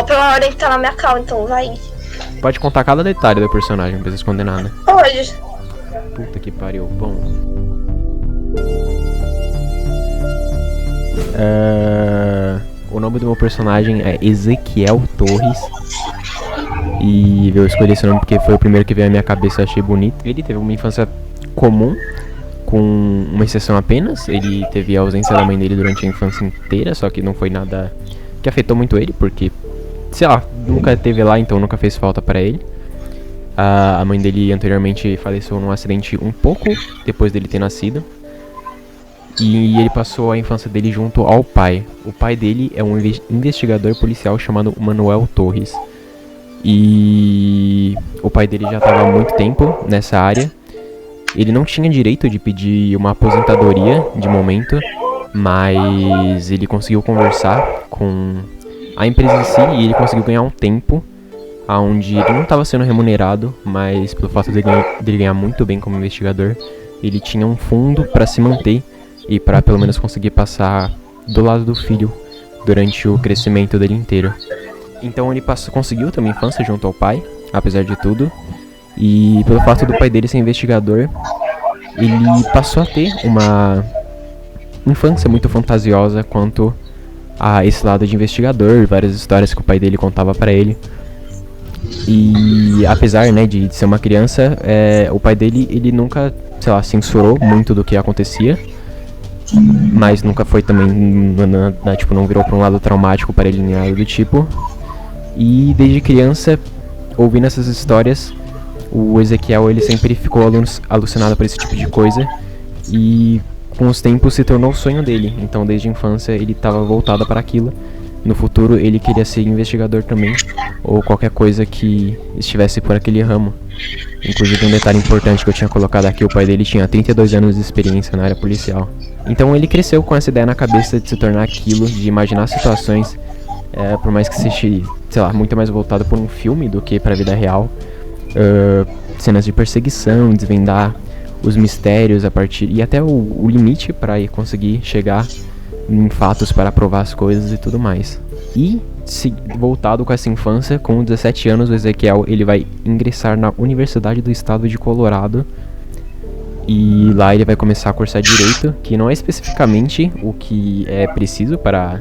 Igual pela ordem que tá na minha cal, então vai. Pode contar cada detalhe do personagem, não precisa esconder nada. Pode. Puta que pariu. Bom. O nome do meu personagem é Ezequiel Torres. E eu escolhi esse nome porque foi o primeiro que veio à minha cabeça, eu achei bonito. Ele teve uma infância comum, com uma exceção apenas. Ele teve a ausência da mãe dele durante a infância inteira, só que não foi nada que afetou muito ele, porque, sei lá, nunca teve lá, então nunca fez falta pra ele. A mãe dele anteriormente faleceu num acidente um pouco depois dele ter nascido. E ele passou a infância dele junto ao pai. O pai dele é um investigador policial chamado Manuel Torres. E o pai dele já estava há muito tempo nessa área. Ele não tinha direito de pedir uma aposentadoria de momento, mas ele conseguiu conversar com a empresa em si e ele conseguiu ganhar um tempo onde ele não estava sendo remunerado, mas pelo fato dele ganhar muito bem como investigador, ele tinha um fundo para se manter e para pelo menos conseguir passar do lado do filho durante o crescimento dele inteiro. Então ele conseguiu ter uma infância junto ao pai, apesar de tudo. E pelo fato do pai dele ser investigador, ele passou a ter uma infância muito fantasiosa quanto a esse lado de investigador, várias histórias que o pai dele contava pra ele. E apesar, né, de ser uma criança, o pai dele, ele nunca, sei lá, censurou muito do que acontecia, mas nunca foi também, tipo, não virou pra um lado traumático para ele nem nada do tipo. E desde criança, ouvindo essas histórias, o Ezequiel ele sempre ficou alucinado por esse tipo de coisa e com os tempos se tornou o sonho dele. Então desde a infância ele estava voltado para aquilo. No futuro ele queria ser investigador também, ou qualquer coisa que estivesse por aquele ramo. Inclusive um detalhe importante que eu tinha colocado aqui, o pai dele tinha 32 anos de experiência na área policial. Então ele cresceu com essa ideia na cabeça de se tornar aquilo, de imaginar situações, por mais que seja, sei lá, muito mais voltado por um filme do que para a vida real. Cenas de perseguição, desvendar os mistérios a partir e até o limite para conseguir chegar em fatos para provar as coisas e tudo mais. E voltado com essa infância, com 17 anos o Ezequiel ele vai ingressar na Universidade do Estado de Colorado e lá ele vai começar a cursar Direito, que não é especificamente o que é preciso para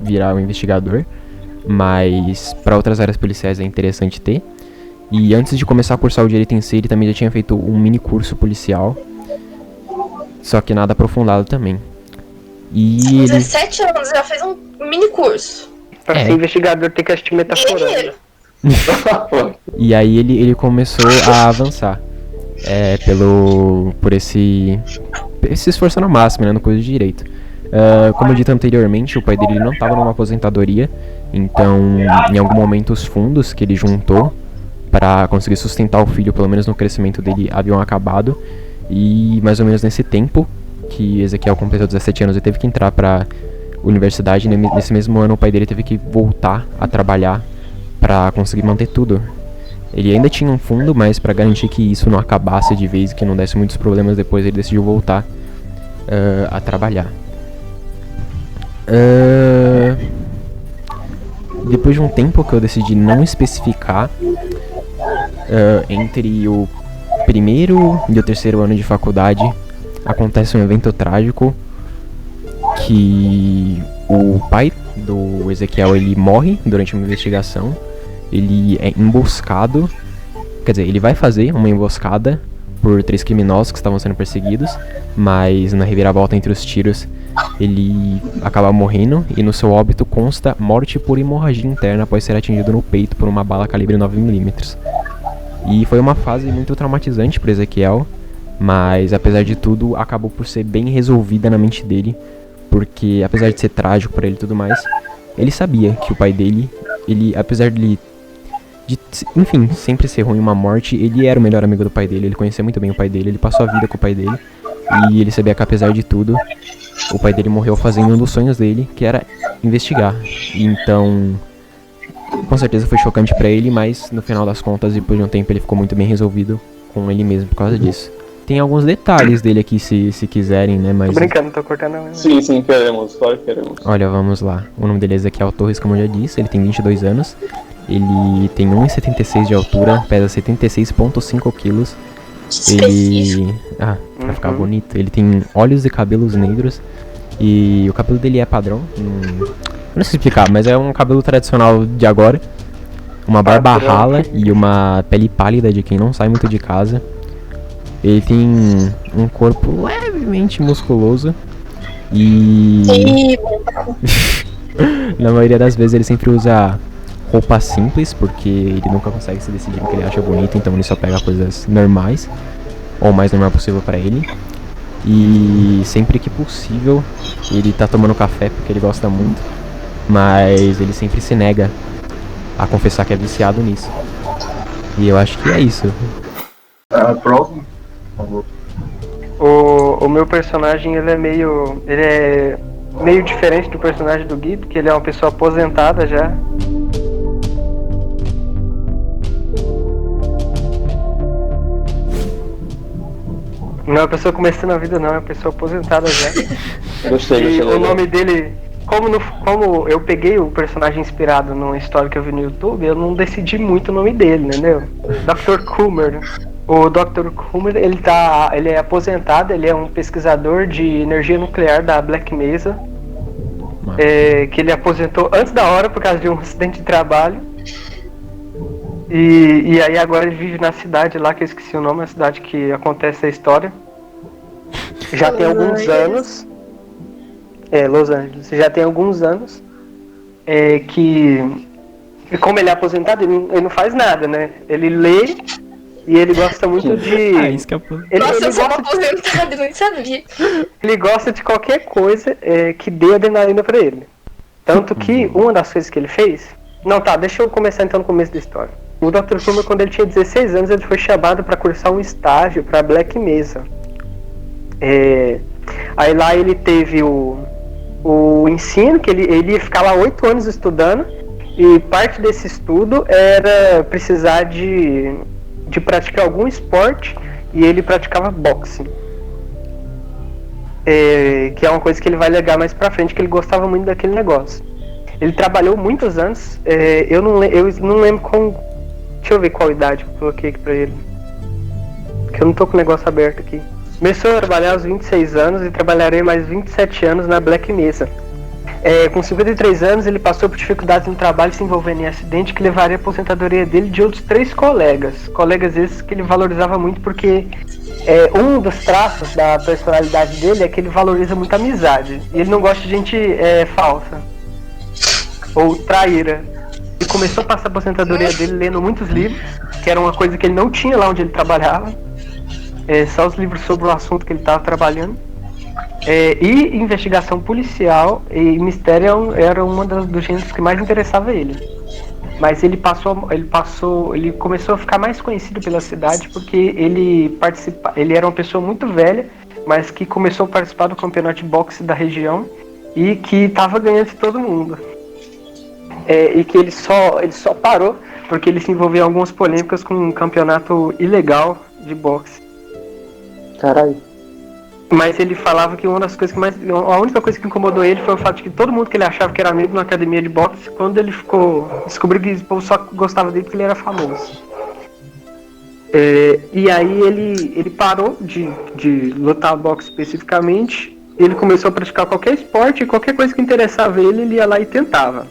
virar um investigador, mas para outras áreas policiais é interessante ter. E antes de começar a cursar o Direito em si, ele também já tinha feito um mini curso policial, só que nada aprofundado também. E 17 anos, já fez um mini curso. Pra ser investigador tem que assistir Metaforando. E aí ele começou a avançar por esse esforço no máximo, né, no curso de Direito. Como eu dito anteriormente, o pai dele não estava numa aposentadoria, então em algum momento os fundos que ele juntou para conseguir sustentar o filho, pelo menos no crescimento dele, haviam acabado. E mais ou menos nesse tempo que Ezequiel completou 17 anos, ele teve que entrar para universidade. Nesse mesmo ano o pai dele teve que voltar a trabalhar para conseguir manter tudo. Ele ainda tinha um fundo, mas para garantir que isso não acabasse de vez, que não desse muitos problemas depois, ele decidiu voltar a trabalhar. Depois de um tempo que eu decidi não especificar entre o primeiro e o terceiro ano de faculdade, acontece um evento trágico que o pai do Ezequiel ele morre durante uma investigação. Ele é emboscado, quer dizer, ele vai fazer uma emboscada por 3 criminosos que estavam sendo perseguidos, mas na reviravolta entre os tiros ele acaba morrendo e no seu óbito consta morte por hemorragia interna após ser atingido no peito por uma bala calibre 9mm. E foi uma fase muito traumatizante para Ezequiel, mas apesar de tudo acabou por ser bem resolvida na mente dele, porque apesar de ser trágico para ele e tudo mais, ele sabia que o pai dele, ele, apesar de enfim, sempre ser ruim uma morte, ele era o melhor amigo do pai dele, ele conhecia muito bem o pai dele, ele passou a vida com o pai dele, e ele sabia que apesar de tudo, o pai dele morreu fazendo um dos sonhos dele, que era investigar. Então, com certeza foi chocante pra ele, mas no final das contas, depois de um tempo, ele ficou muito bem resolvido com ele mesmo por causa disso. tem alguns detalhes dele aqui, se quiserem, né? Mas... Tô brincando, não tô cortando não. Sim, queremos, claro que queremos. Olha, vamos lá. O nome dele é Ezequiel Torres, como eu já disse, ele tem 22 anos. Ele tem 1,76 de altura, pesa 76,5 quilos. Ele... pra ficar bonito. Ele tem olhos e cabelos negros. E o cabelo dele é padrão. Eu não sei explicar, mas é um cabelo tradicional de agora. Uma barba rala e uma pele pálida de quem não sai muito de casa. Ele tem um corpo levemente musculoso. E... na maioria das vezes ele sempre usa roupa simples, porque ele nunca consegue se decidir no que ele acha bonito, então ele só pega coisas normais, ou o mais normal possível pra ele. E sempre que possível ele tá tomando café, porque ele gosta muito, mas ele sempre se nega a confessar que é viciado nisso. E eu acho que é isso. Próximo, por favor. O meu personagem, ele é meio diferente do personagem do Gui, porque ele é uma pessoa aposentada já. Não é uma pessoa começando a vida, não, é uma pessoa aposentada já. Gostei. E o nome dele, como eu peguei o personagem inspirado numa história que eu vi no YouTube, eu não decidi muito o nome dele, entendeu? Dr. Coomer. O Dr. Coomer, ele é aposentado, ele é um pesquisador de energia nuclear da Black Mesa. Que ele aposentou antes da hora por causa de um acidente de trabalho. E aí agora ele vive na cidade lá, que eu esqueci o nome, a cidade que acontece a história. Já tem alguns anos. Los Angeles. Já tem alguns anos. Que como ele é aposentado, ele não faz nada, né? Ele lê e ele gosta muito de... Nossa, eu sou aposentado, não sabia. Ele gosta de qualquer coisa que dê adrenalina pra ele. Tanto que uma das coisas que ele fez... Não, tá, deixa eu começar então no começo da história. O Dr. Coomer, quando ele tinha 16 anos, ele foi chamado para cursar um estágio para Black Mesa. Aí lá ele teve o ensino, que ele ia ficar lá 8 anos estudando, e parte desse estudo era precisar de praticar algum esporte, e ele praticava boxe. Que é uma coisa que ele vai legar mais pra frente, que ele gostava muito daquele negócio. Ele trabalhou muitos anos, eu não lembro com... Deixa eu ver qual idade que eu coloquei aqui pra ele. Porque eu não tô com o negócio aberto aqui. Começou a trabalhar aos 26 anos e trabalharei mais 27 anos na Black Mesa. Com 53 anos, ele passou por dificuldades no trabalho, se envolvendo em acidente que levaria a aposentadoria dele e de outros 3 colegas. Colegas esses que ele valorizava muito porque um dos traços da personalidade dele é que ele valoriza muito a amizade. E ele não gosta de gente falsa ou traíra. Ele começou a passar a aposentadoria dele lendo muitos livros, que era uma coisa que ele não tinha lá onde ele trabalhava. Só os livros sobre o assunto que ele estava trabalhando. E investigação policial e mistério era uma dos gêneros que mais interessava ele. Mas ele começou a ficar mais conhecido pela cidade porque ele era uma pessoa muito velha, mas que começou a participar do campeonato de boxe da região e que estava ganhando de todo mundo. E que ele só parou porque ele se envolveu em algumas polêmicas com um campeonato ilegal de boxe. Caralho. Mas ele falava que uma das coisas que a única coisa que incomodou ele foi o fato de que todo mundo que ele achava que era amigo na academia de boxe, quando ele descobriu que o povo só gostava dele porque ele era famoso. E aí ele parou de lutar boxe especificamente. Ele começou a praticar qualquer esporte, qualquer coisa que interessava ele ia lá e tentava.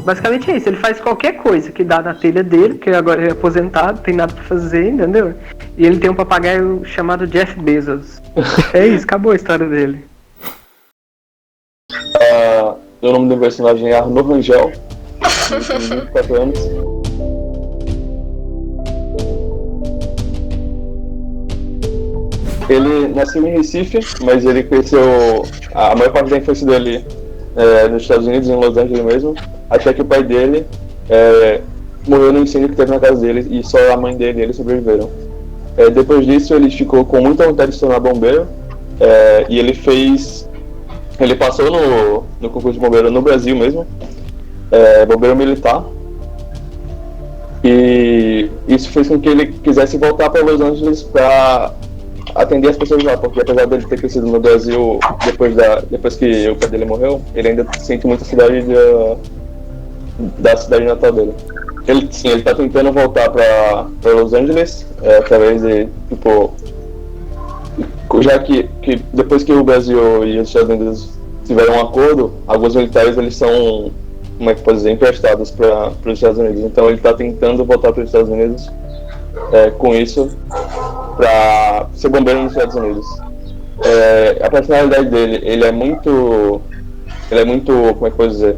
Basicamente é isso, ele faz qualquer coisa que dá na telha dele, porque agora ele é aposentado, tem nada pra fazer, entendeu? E ele tem um papagaio chamado Jeff Bezos. É isso, acabou a história dele. O nome do personagem é Arnaud Rangel, tem 24 anos. Ele nasceu em Recife, mas ele cresceu a maior parte da infância dele nos Estados Unidos, em Los Angeles mesmo, até que o pai dele morreu no incêndio que teve na casa dele e só a mãe dele e ele sobreviveram. Depois disso ele ficou com muita vontade de se tornar bombeiro e ele passou no concurso de bombeiro no Brasil mesmo, bombeiro militar, E isso fez com que ele quisesse voltar para Los Angeles para atender as pessoas lá, porque apesar dele ter crescido no Brasil depois que o pai dele morreu, ele ainda sente muita saudade da cidade natal dele. Ele tá tentando voltar para Los Angeles, através de, tipo, já que depois que o Brasil e os Estados Unidos tiveram um acordo, alguns militares eles são, como é que pode dizer, emprestados para os Estados Unidos. Então ele está tentando voltar para os Estados Unidos com isso, para ser bombeiro nos Estados Unidos. A personalidade dele, ele é muito, como é que pode dizer,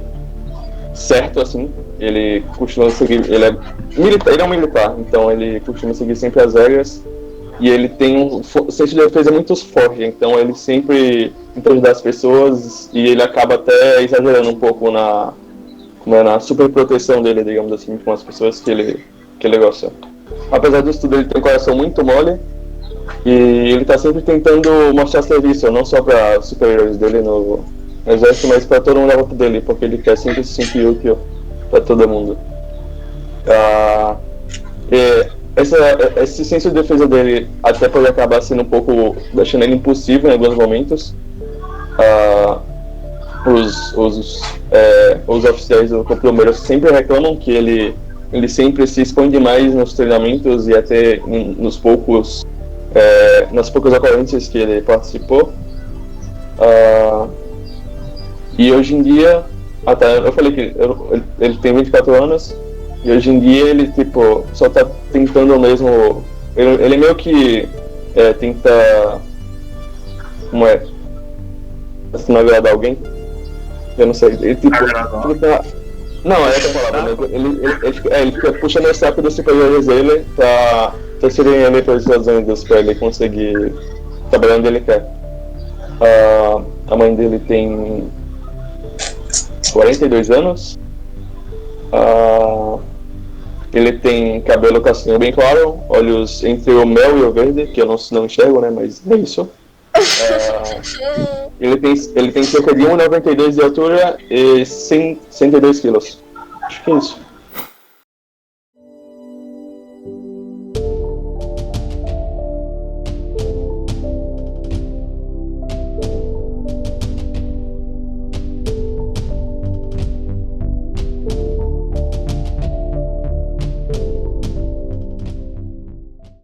certo, assim. Ele costuma seguir, ele é um militar, então ele costuma seguir sempre as regras. E ele tem um senso de defesa muito forte, então ele sempre tenta ajudar as pessoas e ele acaba até exagerando um pouco na super proteção dele, digamos assim, com as pessoas que ele gosta. Apesar disso tudo, ele tem um coração muito mole e ele tá sempre tentando mostrar serviço, não só para superiores dele no exército, mas para todo mundo à volta dele, porque ele quer sempre se sentir útil para todo mundo. Esse senso de defesa dele até pode acabar sendo um pouco, deixando ele impulsivo em alguns momentos. Os oficiais do Corpo de Bombeiros sempre reclamam que ele sempre se expõe demais nos treinamentos e até nas poucas ocorrências que ele participou. E hoje em dia, até eu falei que ele tem 24 anos. E hoje em dia ele, tipo, só tá tentando mesmo... Ele meio que tenta... Como é? Se não agradar alguém? Eu não sei. Ele, tipo... Não, é essa palavra. Né? Ele fica puxando o saco dos superiores dele pra transferirem ele para os Estados Unidos pra ele conseguir trabalhar onde ele quer. A mãe dele tem 42 anos. Ele tem cabelo castanho bem claro, olhos entre o mel e o verde, que eu não enxergo, né, mas é isso. Ele tem cerca de 1,92 de altura e 102 quilos. Acho que é isso.